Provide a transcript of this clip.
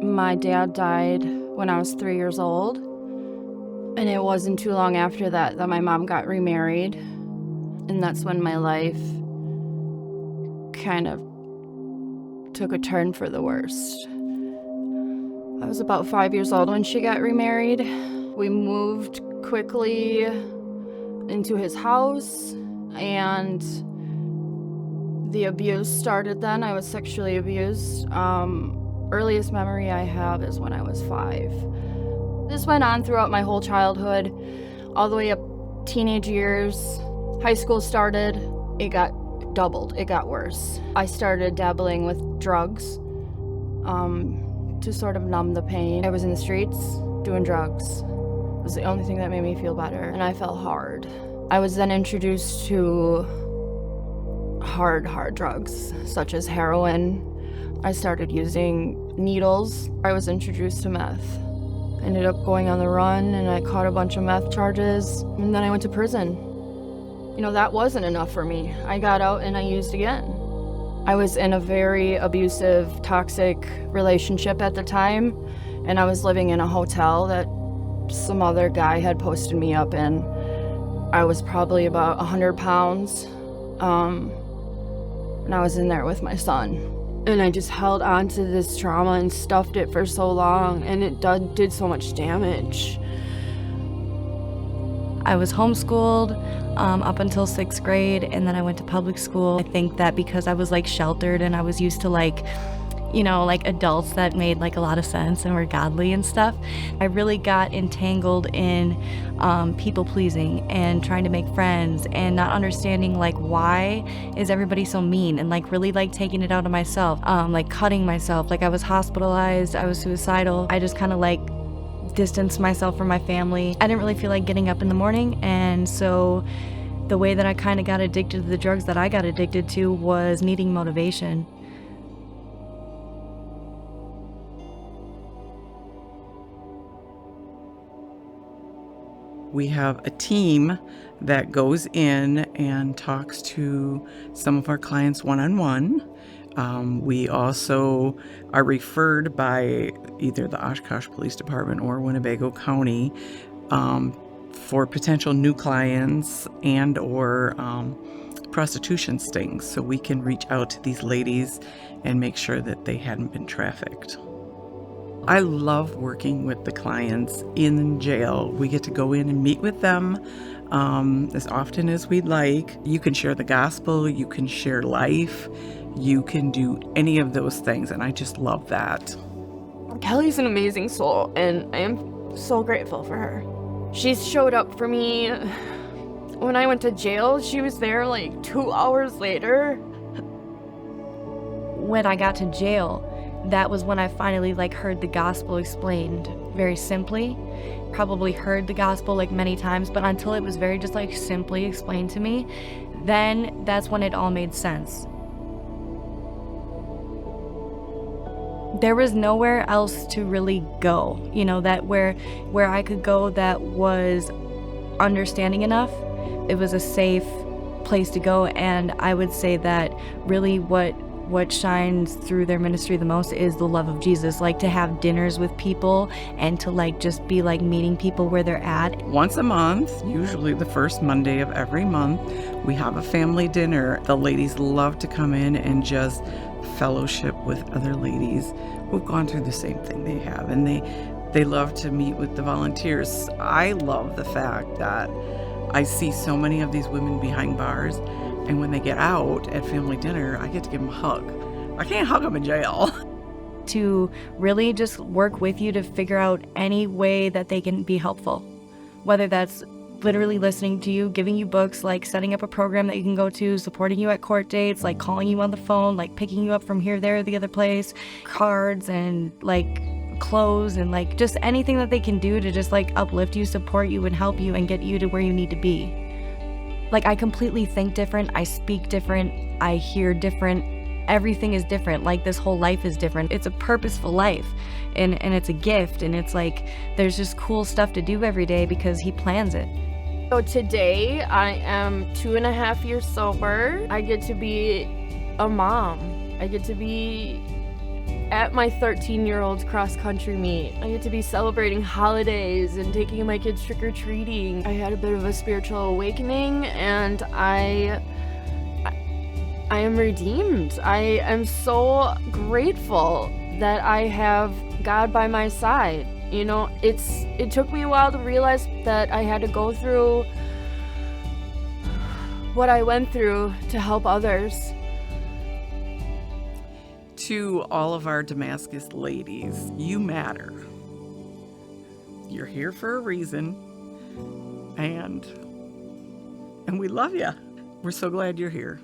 My dad died when I was 3 years old, and it wasn't too long after that my mom got remarried, and that's when my life kind of took a turn for the worst. I was about 5 years old when she got remarried. We moved quickly into his house, and the abuse started then. I was sexually abused. Earliest memory I have is when I was 5. This went on throughout my whole childhood, all the way up teenage years. High school started, it got doubled, it got worse. I started dabbling with drugs to sort of numb the pain. I was in the streets doing drugs. It was the only thing that made me feel better, and I fell hard. I was then introduced to hard drugs, such as heroin. I started using needles. I was introduced to meth. Ended up going on the run, and I caught a bunch of meth charges, and then I went to prison. You know, that wasn't enough for me. I got out and I used again. I was in a very abusive, toxic relationship at the time, and I was living in a hotel that some other guy had posted me up in. I was probably about 100 pounds, and I was in there with my son. And I just held on to this trauma and stuffed it for so long, and it did so much damage. I was homeschooled up until 6th grade, and then I went to public school. I think that because I was sheltered and I was used to adults that made a lot of sense and were godly and stuff, I really got entangled in people pleasing and trying to make friends and not understanding why is everybody so mean, and really taking it out on myself, cutting myself. I was hospitalized, I was suicidal. I just kind of distanced myself from my family. I didn't really feel like getting up in the morning, and so the way that I kind of got addicted to the drugs that I got addicted to was needing motivation. We have a team that goes in and talks to some of our clients one-on-one. We also are referred by either the Oshkosh Police Department or Winnebago County for potential new clients and or prostitution stings, so we can reach out to these ladies and make sure that they hadn't been trafficked. I love working with the clients in jail. We get to go in and meet with them as often as we'd like. You can share the gospel, you can share life, you can do any of those things, and I just love that. Kelly's an amazing soul, and I am so grateful for her. She showed up for me when I went to jail. She was there 2 hours later. When I got to jail, that was when I finally heard the gospel explained very simply. Probably heard the gospel many times, but until it was very just simply explained to me, then that's when it all made sense. There was nowhere else to really go, that where I could go that was understanding enough. It was a safe place to go, and I would say that really what shines through their ministry the most is the love of Jesus. To have dinners with people and to just be meeting people where they're at. Once a month, usually the first Monday of every month, we have a family dinner. The ladies love to come in and just fellowship with other ladies who've gone through the same thing they have, and they love to meet with the volunteers. I love the fact that I see so many of these women behind bars, and when they get out at family dinner, I get to give them a hug. I can't hug them in jail. To really just work with you to figure out any way that they can be helpful. Whether that's literally listening to you, giving you books, setting up a program that you can go to, supporting you at court dates, calling you on the phone, picking you up from here, there, or the other place, cards and clothes, and just anything that they can do to just uplift you, support you, and help you and get you to where you need to be. I completely think different, I speak different, I hear different, everything is different. This whole life is different. It's a purposeful life, and it's a gift, and it's there's just cool stuff to do every day because he plans it. So today I am 2.5 years sober. I get to be a mom. I get to be at my 13-year-old's cross-country meet. I get to be celebrating holidays and taking my kids trick-or-treating. I had a bit of a spiritual awakening, and I am redeemed. I am so grateful that I have God by my side. You know, it took me a while to realize that I had to go through what I went through to help others. To all of our Damascus ladies, you matter. You're here for a reason, and we love you. We're so glad you're here.